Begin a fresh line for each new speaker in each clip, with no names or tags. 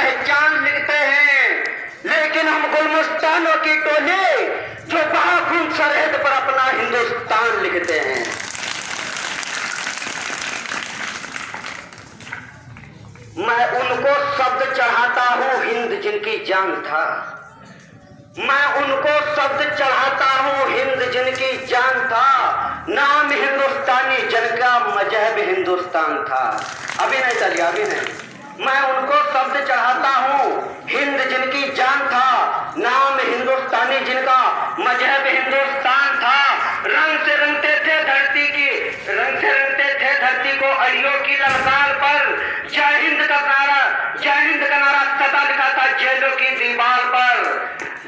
पहचान लिखते हैं, लेकिन हम गुलमस्तानों की टोली जो बहाखून सरहद पर अपना हिंदुस्तान लिखते हैं। मैं उनको शब्द चढ़ाता हूँ हिंद जिनकी जान था, मैं उनको शब्द चढ़ाता हूँ हिंद जिनकी जान था, नाम हिंदुस्तानी जिनका मजहब हिंदुस्तान था। अभी नहीं चलिए, अभी नहीं। मैं उनको शब्द चढ़ाता हूँ हिंद जिनकी जान था, नाम हिंदुस्तानी जिनका मजहब हिंदुस्तान था। रंग से रंगते थे धरती की, रंग से रंगते थे धरती को अड़ियों की ललकार पर। जय हिंद का नारा, जय हिंद का नारा सदा लिखा था जेलों की दीवार पर।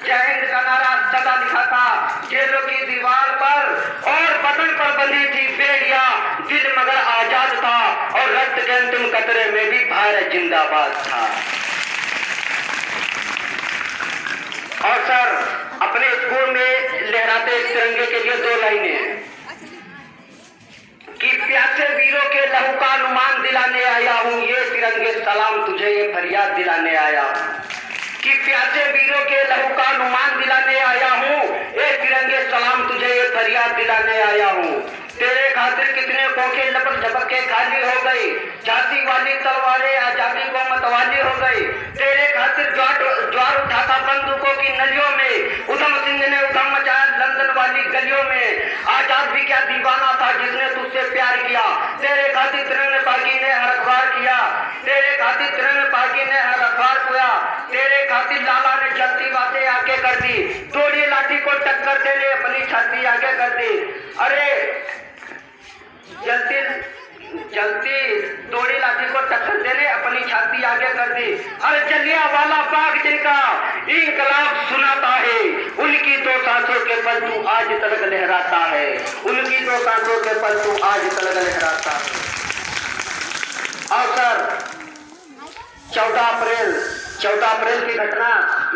जय हिंद का नारा सदा लिखा था जेलों की दीवार पर। और बदन पर बंधी थी बेड़िया, दिल मगर आजाद था, और रक्त के अंतिम कतरे में भी भारत जिंदाबाद था। और सर, अपने स्कूल में लहराते तिरंगे के लिए 2 लाइनें हैं कि प्यासे वीरों के लहू का अनुमान दिलाने आया हूँ, ये तिरंगे सलाम तुझे ये फरियाद दिलाने आया हूँ। कि प्यासे वीरों के लहू का अनुमान दिलाने आया हूँ, ये तिरंगे सलाम तुझे ये फरियाद दिलाने आया हूँ। तेरे खातिर कितने खोखे लपक झपक के खाली हो गई, झांसी वाली तलवारें आजादी को मतवाली हो गई। तेरे खातिर ज्वार उठा था बंदूकों की नलियों में, उधम सिंह ने उधम मचाया लंदन वाली गलियों में। आजाद भी क्या दीवाना था जिसने तुझसे प्यार किया, तेरे खातिर तिरंगे पार्टी ने हर अखबार किया, तेरे खातिर तिरंगे पार्टी ने हर अखबार किया। तेरे खातिर लाला ने जलती बातें आगे कर दी, तोड़ी लाठी को टक्कर देने अपनी छाती आगे कर दी। अरे जलती तोड़ी लाठी को टक्कर देने अपनी छाती आगे कर दी। अरे जलियांवाला बाग जिनका इंकलाब सुनाता है, उनकी 2 सांसों के पल तू आज तलक लहराता है, उनकी 2 सांसों के पल तू आज तलक लहराता है। और सर, 14 अप्रैल की घटना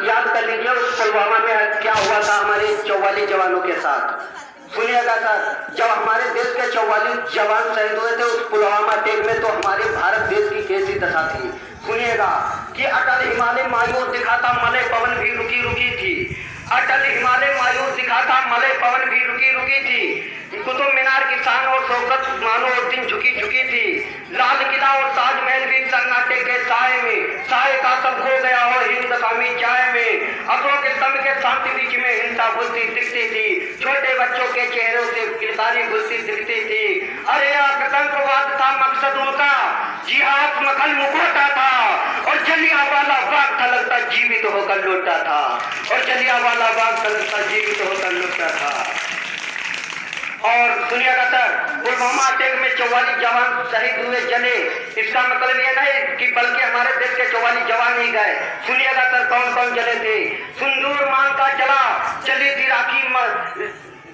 याद कर लीजिए, उस पुलवामा में क्या हुआ था हमारे 44 जवानों के साथ। सुनिएगा सर, जब हमारे देश के 44 जवान शहीद हुए थे उस पुलवामा अटैक में, तो हमारे भारत देश की कैसी दशा थी। सुनिएगा कि अटल हिमालय मायूर दिखाता मलय पवन भी रुकी रुकी थी, अटल हिमालय मायूर दिखाता मलय पवन भी रुकी रुकी थी। कुतुब मीनार की शान और शौकत मानो और दिन झुकी झुकी थी। लाल किला और ताजमहल भी सन्नाटे के साए में, साए का सब हो गया हो हिंद कामी चाय में। अशोक स्तंभ के शांति बीच में हिंसा घुलती दिखती थी, छोटे बच्चों के चेहरों से किलकारी घुलती दिखती थी। अरे आतंकवाद था मकसद उनका, जिहाद मखल मुखोटा था, और जलियांवाला बाग था लगता जीवित होकर लौटा था, और जलियांवाला बाग था लगता जीवित होकर लौटा था। और सुनिएगा सर, पुलवामा अटैक में 44 जवान शहीद हुए जले, इसका मतलब ये नहीं कि बल्कि हमारे देश के 44 जवान ही गए। सुनिएगा सर, कौन कौन जले थे। सिंदूर मांग का जला चली थी राखी,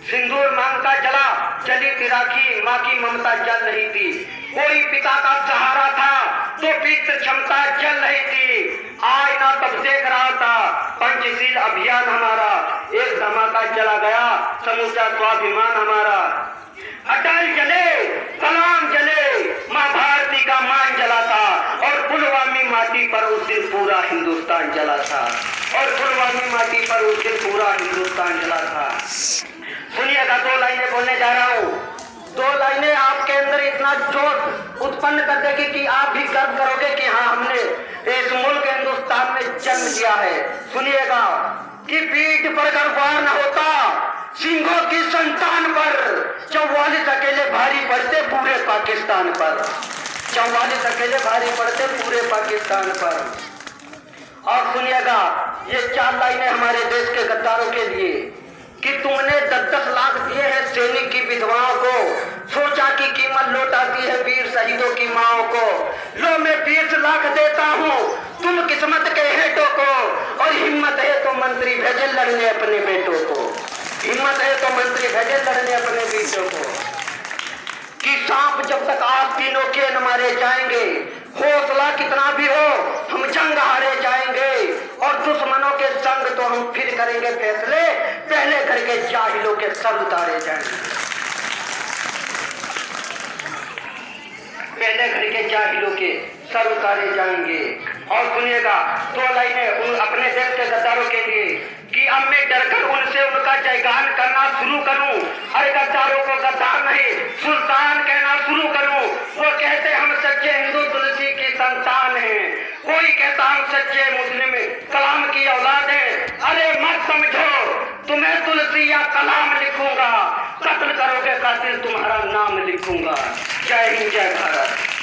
सिंदूर मांग का जला चली थी राखी, माँ की ममता जल रही थी। कोई पिता का सहारा था तो पितृ क्षमता जल रही थी। आज ना तब देख रहा था पंचशील अभियान हमारा, एक धमाका चला गया समूचा स्वाभिमान हमारा। अटल जले, कलाम जले, माँ भारती का मान जला था, और पुलवामी माटी पर उस दिन पूरा हिंदुस्तान जला था, और पुलवामी माटी पर उस दिन पूरा हिंदुस्तान जला था। सुनिएगा, 2 लाइनें बोलने जा रहा हूँ। 2 लाइनें आपके अंदर इतना जोश उत्पन्न कर देगी कि आप भी गर्व करोगे कि हाँ, हमने इस मुल्क हिंदुस्तान में जन्म लिया है। सुनिएगा कि पीठ पर अगर वार न होता सिंहों की संतान पर, 44 अकेले भारी पड़ते पूरे पाकिस्तान पर, 44 अकेले भारी पड़ते पूरे पाकिस्तान पर। और सुनिएगा, ये 4 लाइनें हमारे देश के गद्दारों के लिए कि तुमने 10-10 लाख दिए हैं सैनिक की विधवाओं को, सोचा की कीमत लौटाती है वीर शहीदों की माओ को। लो मैं 20 लाख देता हूँ तुम किस्मत के हेटों को, और हिम्मत है तो मंत्री भेजे लड़ने अपने बेटों को, हिम्मत है तो मंत्री भेजे लड़ने अपने बेटों को। कि सांप जब तक आस्तीनों के न मारे जाएंगे, हौसला कितना भी हो हम जंग हारे जाएंगे, और दुश्मनों के संग तो हम फिर करेंगे फैसले, पहले करके जाहिलों के सर उतारे जाएंगे, पहले घर के जाहिलों के सर उतारे जाएंगे। और सुनिएगा 2 लाइनें अपने देश के गद्दारों के लिए कि अब मैं डरकर उनसे उनका जयगान करना शुरू करूं। अरे गद्दारों को गद्दार नहीं सुल्तान कहना शुरू करूं। वो कहते हम सच्चे हिंदू तुलसी की संतान हैं, कोई कहता हम सच्चे मुस्लिम कलाम की औलाद हैं। अरे मत समझो तुम्हें तुलसी या कलाम लिखूंगा, कत्ल करोगे कातिल तुम्हारा नाम लिखूंगा। जय हिंद जय भारत।